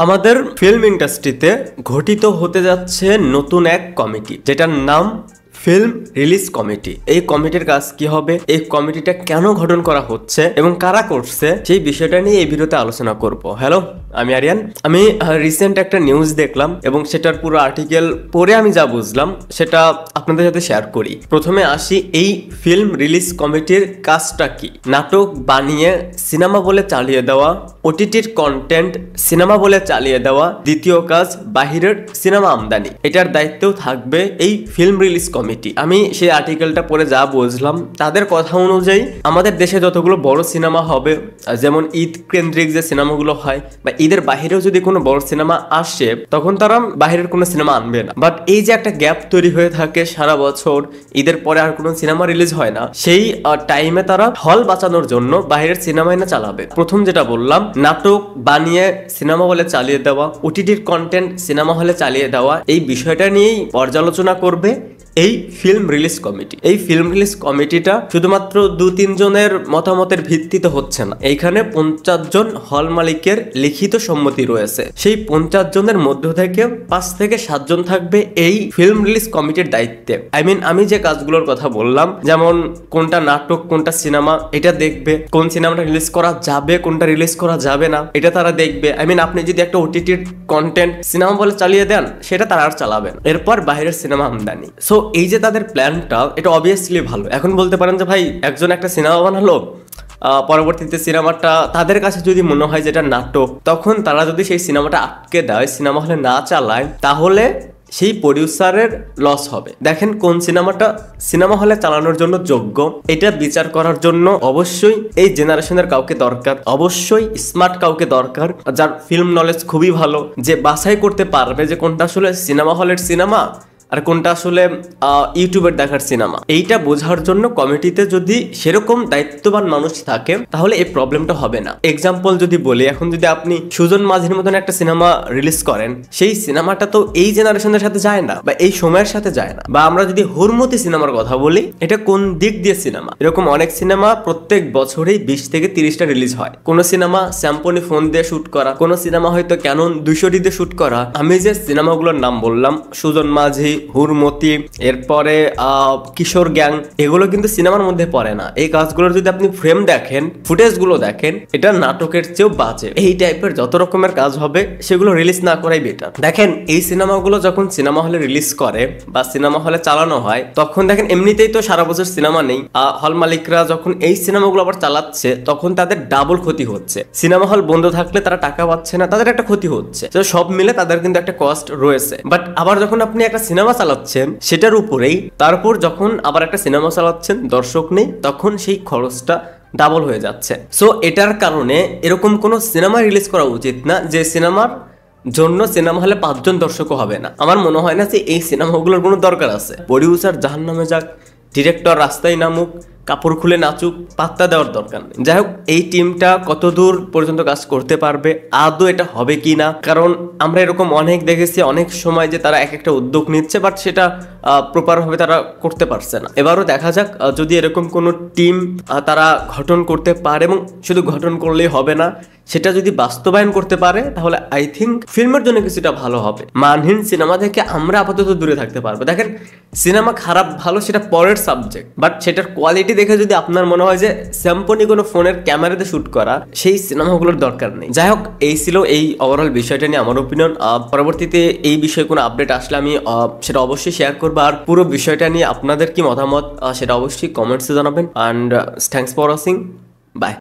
আমাদের ফিল্ম ইন্ডাস্ট্রিতে ঘটিত হতে যাচ্ছে নতুন এক কমিটি, যেটার নাম ফিল্ম রিলিজ কমিটি। এই কমিটির কাজ কি হবে, এই কমিটিটা কেন গঠন করা হচ্ছে এবং কারা করছে, সেই বিষয়টা নিয়ে এই ভিডিওতে আলোচনা করব। হ্যালো, আমি আরিয়ান। আমি রিসেন্ট একটা নিউজ দেখলাম এবং সেটার পুরো আর্টিকেল পড়ে আমি যা বুঝলাম সেটা আপনাদের সাথে শেয়ার করি। প্রথমে আসি, এই ফিল্ম রিলিজ কমিটির কাজটা কি? নাটক বানিয়ে সিনেমা বলে চালিয়ে দেওয়া, ওটিটির কন্টেন্ট সিনেমা বলে চালিয়ে দেওয়া। দ্বিতীয় কাজ, বাহিরের সিনেমা আমদানি। এটার দায়িত্বেও থাকবে এই ফিল্ম রিলিজ কমিটি। আমি সেই আর্টিকেলটা পড়ে যা বুঝলাম, তাদের কথা অনুযায়ী আমাদের দেশে যতগুলো বড় সিনেমা হবে, যেমন ঈদ কেন্দ্রিক যে সিনেমাগুলো হয় বা ঈদের বাহিরেও যদি কোনো বড় সিনেমা আসে, তখন তারা বাহিরের কোনো সিনেমা আনবে না। বাট এই যে একটা গ্যাপ তৈরি হয়ে থাকে সারা বছর, ঈদের পরে আর কোনো সিনেমা রিলিজ হয় না, সেই টাইমে তারা হল বাঁচানোর জন্য বাইরের সিনেমা এনে চালাবে। প্রথম যেটা বললাম, নাটক বানিয়ে সিনেমা হলে চালিয়ে দেওয়া, ওটিটির কন্টেন্ট সিনেমা হলে চালিয়ে দেওয়া, এই বিষয়টা নিয়েই পর্যালোচনা করবে এই ফিল্ম রিলিজ কমিটি। এই ফিল্ম রিলিজ কমিটিটা শুধুমাত্র 2-3 জনের মতামতের ভিত্তিতে হচ্ছে না। এইখানে 50 জন হল মালিকের লিখিত সম্মতি রয়েছে। সেই 50 জনের মধ্য থেকে 5 থেকে 7 জন থাকবে এই ফিল্ম রিলিজ কমিটির দায়িত্বে। আমি যে কাজগুলোর কথা বললাম, যেমন কোনটা নাটক কোনটা সিনেমা, এটা দেখবে। কোন সিনেমাটা রিলিজ করা যাবে কোনটা রিলিজ করা যাবে না, এটা তারা দেখবে। আপনি যদি একটা ওটিটির কন্টেন্ট সিনেমা বলে চালিয়ে দেন, সেটা তারা আর চালাবেন। এরপর বাইরের সিনেমা আমদানি। সো এই যে তাদের প্ল্যানটা, এটা অবভিয়াসলি ভালো। এখন বলতে পারেন যে ভাই, একজন একটা সিনেমা বানালো, পরবর্তীতে সিনেমাটা তাদের কাছে যদি মনে হয় যেটা নাটক, তখন তারা যদি সেই সিনেমাটা আটকে দেয়, সিনেমা হলে না চালায়, তাহলে সেই প্রডিউসারের লস হবে। দেখেন কোন সিনেমাটা সিনেমা হলে চালানোর জন্য যোগ্য, এটা বিচার করার জন্য অবশ্যই এই জেনারেশনের কাউকে দরকার, অবশ্যই স্মার্ট কাউকে দরকার, যার ফিল্ম নলেজ খুবই ভালো, যে বাছাই করতে পারবে যে কোনটা আসলে সিনেমা হলের সিনেমা আর কোনটা আসলে ইউটিউবের দেখার সিনেমা। এইটা বোঝার জন্য কমিটিতে যদি সেরকম দায়িত্ববান মানুষ থাকে, তাহলে এই প্রবলেমটা হবে না। এক্সাম্পল যদি বলি, এখন যদি আপনি সুজন মাঝির মতন একটা সিনেমা রিলিজ করেন, সেই সিনেমাটা তো এই জেনারেশনের সাথে যায় না বা এই সময়ের সাথে যায় না। বা আমরা যদি হুরমতি সিনেমার কথা বলি, এটা কোন দিক দিয়ে সিনেমা? এরকম অনেক সিনেমা প্রত্যেক বছরেই 20 থেকে 30টা রিলিজ হয়। কোন সিনেমা স্যাম্পনি ফোন দিয়ে শুট করা, কোন সিনেমা হয়তো ক্যানন 200D দিয়ে শুট করা। আমি যে সিনেমাগুলোর নাম বললাম, সুজন মাঝি, হুরমতি, এরপরে কিশোর গ্যাং, এগুলো কিন্তু সিনেমার মধ্যে পড়ে না। এই কাজগুলোর যদি আপনি ফ্রেম দেখেন, ফুটেজ গুলো দেখেন, এটা নাটকের চেয়েও বাজে। এই টাইপের যত রকমের কাজ হবে, সেগুলো রিলিজ না করাই বেটার। দেখেন এই সিনেমাগুলো যখন সিনেমা হলে রিলিজ করে বা সিনেমা হলে চালানো হয়, তখন দেখেন এমনিতেই তো সারা বছর সিনেমা নেই। হল মালিকরা যখন এই সিনেমাগুলো আবার চালাচ্ছে, তখন তাদের ডাবল ক্ষতি হচ্ছে। সিনেমা হল বন্ধ থাকলে তারা টাকা পাচ্ছে না, তাদের একটা ক্ষতি হচ্ছে। তো সব মিলে তাদের কিন্তু একটা কস্ট রয়েছে। বাট আবার যখন আপনি একটা সিনেমা চালাচ্ছেন, সেটার উপরেই তারপর যখন আবার একটা সিনেমা চালাচ্ছেন, দর্শক নেই, তখন সেই খরচটা ডাবল হয়ে যাচ্ছে। সো এটার কারণে এরকম কোনো সিনেমা রিলিজ করা উচিত না যে সিনেমার জন্য সিনেমা হলে 5 জন দর্শকও হবে না। আমার মনে হয় না যে এই সিনেমাগুলোর কোনো দরকার আছে। প্রডিউসার জাহান্নামে যাক, ডিরেক্টর রাস্তায় নামুক, কাপড় খুলে নাচুক, পাত্তা দেওয়ার দরকার নেই। যাই হোক, এই টিমটা কতদূর পর্যন্ত কাজ করতে পারবে, আদৌ এটা হবে কি না, কারণ আমরা এরকম অনেক দেখেছি অনেক সময় যে তারা এক একটা উদ্যোগ নিচ্ছে, বাট সেটা প্রপার ভাবে তারা করতে পারছে না। এবারও দেখা যাক, যদি এরকম কোনো টিম তারা গঠন করতে পারে, এবং শুধু গঠন করলেই হবে না, সেটা যদি বাস্তবায়ন করতে পারে, তাহলে আই থিঙ্ক ফিল্মের জন্য কিছুটা ভালো হবে। মানহীন সিনেমা থেকে আমরা আপাতত দূরে থাকতে পারবো। দেখেন সিনেমা খারাপ ভালো সেটা পরের সাবজেক্ট, বাট সেটার কোয়ালিটি দেখে যদি আপনার মনে হয় যে স্যাম্পনি কোনো ফোনের ক্যামেরাতে শুট করা, সেই সিনেমাগুলোর দরকার নেই। যাই হোক, এই ছিল এই ওভারঅল বিষয়টা নিয়ে আমার ওপিনিয়ন। পরবর্তীতে এই বিষয়ে কোনো আপডেট আসলে আমি সেটা অবশ্যই শেয়ার করবো। আর পুরো বিষয়টা নিয়ে আপনাদের কি মতামত, সেটা অবশ্যই কমেন্টসে জানাবেন। And thanks for watching, by.